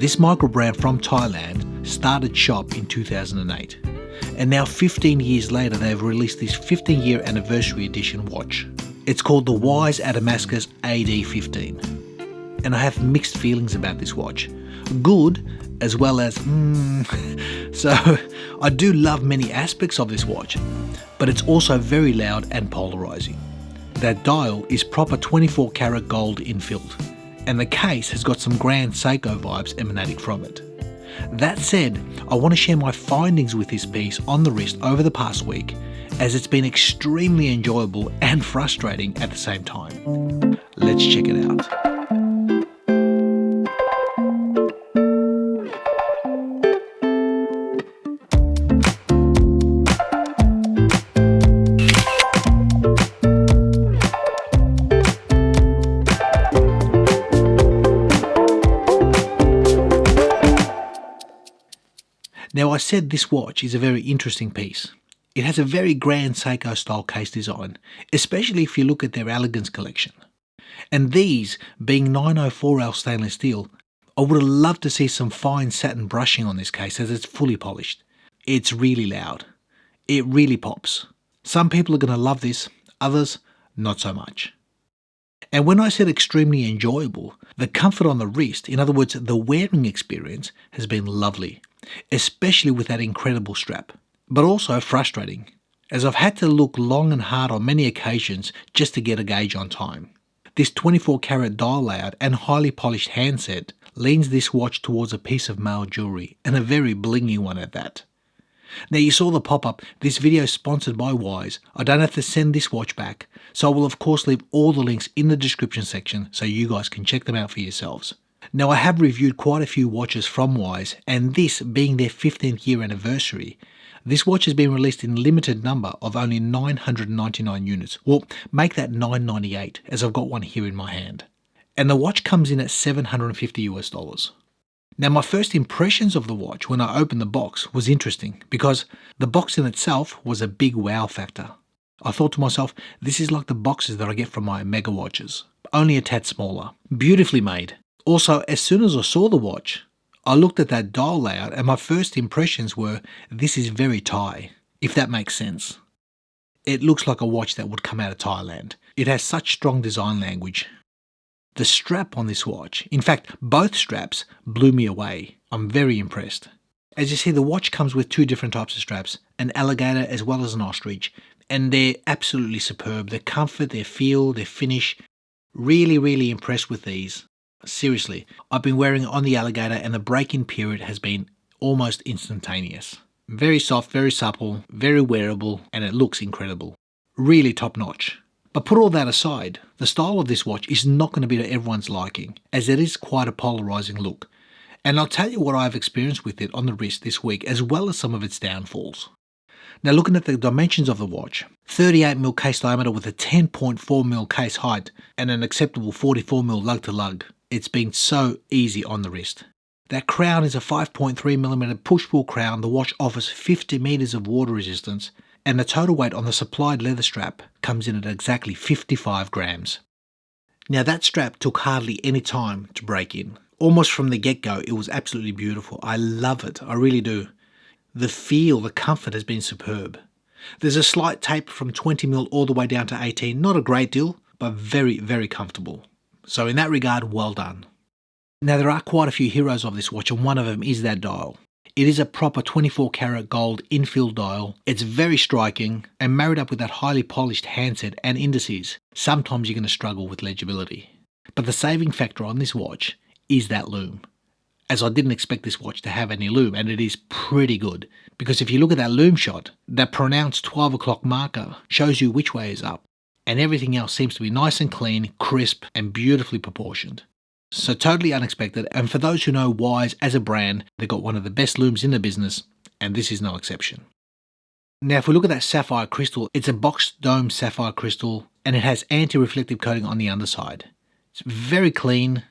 This micro brand from Thailand started shop in 2008, and now 15 years later they've released this 15-year anniversary edition watch. It's called the Wise Adamascus AD15, and I have mixed feelings about this watch. Good as well as So I do love many aspects of this watch, but it's also very loud and polarizing. That dial is proper 24 karat gold infilled, and the case has got some Grand Seiko vibes emanating from it. That said, I want to share my findings with this piece on the wrist over the past week, as it's been extremely enjoyable and frustrating at the same time. Let's check it out. Now, I said this watch is a very interesting piece. It has a very Grand Seiko style case design, especially if you look at their Elegance collection. And these, being 904L stainless steel, I would have loved to see some fine satin brushing on this case as it's fully polished. It's really loud. It really pops. Some people are going to love this, others not so much. And when I said extremely enjoyable, the comfort on the wrist, in other words the wearing experience, has been lovely, especially with that incredible strap, but also frustrating, as I've had to look long and hard on many occasions just to get a gauge on time. This 24 karat dial layout and highly polished handset leans this watch towards a piece of male jewellery, and a very blingy one at that. Now, you saw the pop-up. This video is sponsored by Wise. I don't have to send this watch back, so I will of course leave all the links in the description section so you guys can check them out for yourselves. Now, I have reviewed quite a few watches from Wise, and this being their 15th year anniversary, this watch has been released in limited number of only 999 units. Well, make that 998, as I've got one here in my hand. And the watch comes in at $750 US. Now, my first impressions of the watch when I opened the box was interesting, because the box in itself was a big wow factor. I thought to myself, this is like the boxes that I get from my Omega watches, only a tad smaller. Beautifully made. Also, as soon as I saw the watch, I looked at that dial layout and my first impressions were, this is very Thai, if that makes sense. It looks like a watch that would come out of Thailand. It has such strong design language. The strap on this watch, in fact both straps, blew me away. I'm very impressed. As you see, the watch comes with two different types of straps, an alligator as well as an ostrich, and they're absolutely superb. Their comfort, their feel, their finish, really impressed with these. Seriously, I've been wearing it on the alligator and the break-in period has been almost instantaneous. Very soft, very supple, very wearable, and it looks incredible. Really top notch. But put all that aside, the style of this watch is not going to be to everyone's liking, as it is quite a polarizing look. And I'll tell you what I've experienced with it on the wrist this week, as well as some of its downfalls. Now, looking at the dimensions of the watch, 38mm case diameter with a 10.4mm case height and an acceptable 44mm lug to lug. It's been so easy on the wrist. That crown is a 5.3mm push-pull crown. The watch offers 50 meters of water resistance, and the total weight on the supplied leather strap comes in at exactly 55 grams. Now, that strap took hardly any time to break in. Almost from the get-go, it was absolutely beautiful. I love it, I really do. The feel, the comfort has been superb. There's a slight taper from 20mm all the way down to 18, not a great deal, but very comfortable. So in that regard, well done. Now, there are quite a few heroes of this watch, and one of them is that dial. It is a proper 24 karat gold infill dial. It's very striking, and married up with that highly polished handset and indices, sometimes you're going to struggle with legibility. But the saving factor on this watch is that lume, as I didn't expect this watch to have any lume, and it is pretty good, because if you look at that lume shot, that pronounced 12 o'clock marker shows you which way is up, and everything else seems to be nice and clean, crisp, and beautifully proportioned. So totally unexpected, and for those who know Wise as a brand, they've got one of the best looms in the business, and this is no exception. Now, if we look at that sapphire crystal, it's a boxed dome sapphire crystal, and it has anti-reflective coating on the underside. It's very clean,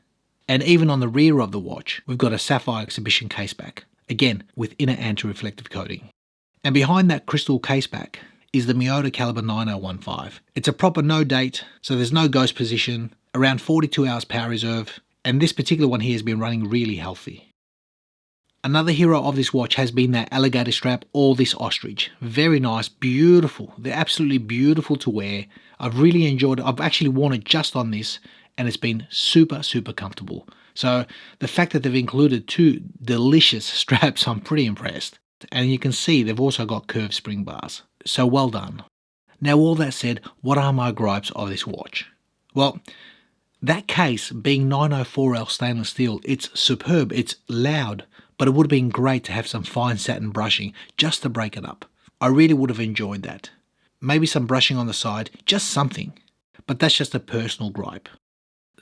and even on the rear of the watch, we've got a sapphire exhibition caseback, again with inner anti-reflective coating. And behind that crystal caseback is the Miyota caliber 9015. It's a proper no date, so there's no ghost position, around 42 hours power reserve, and this particular one here has been running really healthy. Another hero of this watch has been that alligator strap or this ostrich. Very nice, beautiful. They're absolutely beautiful to wear. I've really enjoyed it. I've actually worn it just on this and it's been super, super comfortable. So the fact that they've included two delicious straps, I'm pretty impressed. And you can see they've also got curved spring bars. So well done. Now all that said, what are my gripes of this watch? Well, that case being 904L stainless steel, it's superb, it's loud, but it would have been great to have some fine satin brushing just to break it up. I really would have enjoyed that. Maybe some brushing on the side, just something. But that's just a personal gripe.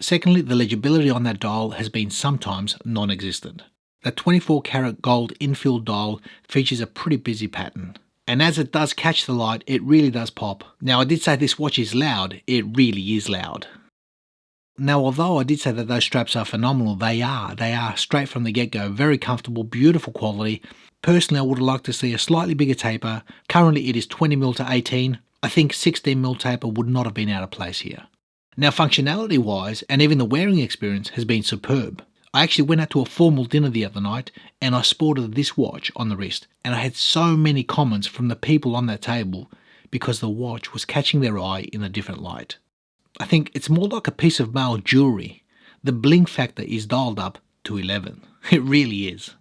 Secondly, the legibility on that dial has been sometimes non-existent. That 24 karat gold infill dial features a pretty busy pattern. And as it does catch the light, it really does pop. Now I did say this watch is loud, it really is loud. Now, although I did say that those straps are phenomenal, they are straight from the get-go, very comfortable, beautiful quality. Personally, I would have liked to see a slightly bigger taper. Currently, it is 20mm to 18. I think 16mm taper would not have been out of place here. Now, functionality-wise, and even the wearing experience has been superb. I actually went out to a formal dinner the other night, and I sported this watch on the wrist, and I had so many comments from the people on that table because the watch was catching their eye in a different light. I think it's more like a piece of male jewellery. The bling factor is dialed up to 11. It really is.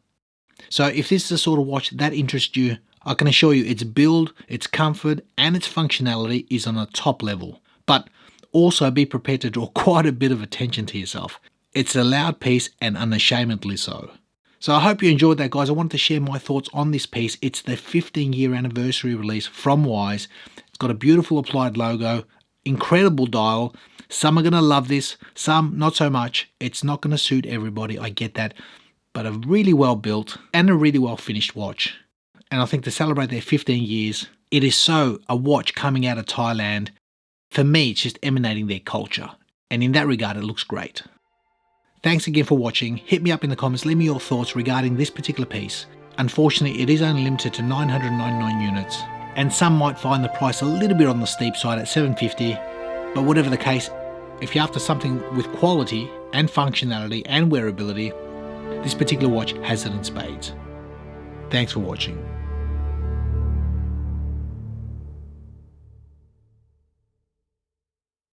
So if this is the sort of watch that interests you, I can assure you its build, its comfort and its functionality is on a top level. But also be prepared to draw quite a bit of attention to yourself. It's a loud piece and unashamedly so. So I hope you enjoyed that, guys. I wanted to share my thoughts on this piece. It's the 15-year anniversary release from Wise. It's got a beautiful applied logo. Incredible dial. Some are going to love this, some not so much. It's not going to suit everybody, I get that. But a really well built and a really well finished watch. And I think to celebrate their 15 years, it is so a watch coming out of Thailand. For me, it's just emanating their culture. And in that regard, it looks great. Thanks again for watching. Hit me up in the comments, leave me your thoughts regarding this particular piece. Unfortunately, it is only limited to 999 units. And some might find the price a little bit on the steep side at $750, but whatever the case, if you're after something with quality and functionality and wearability, this particular watch has it in spades. Thanks for watching.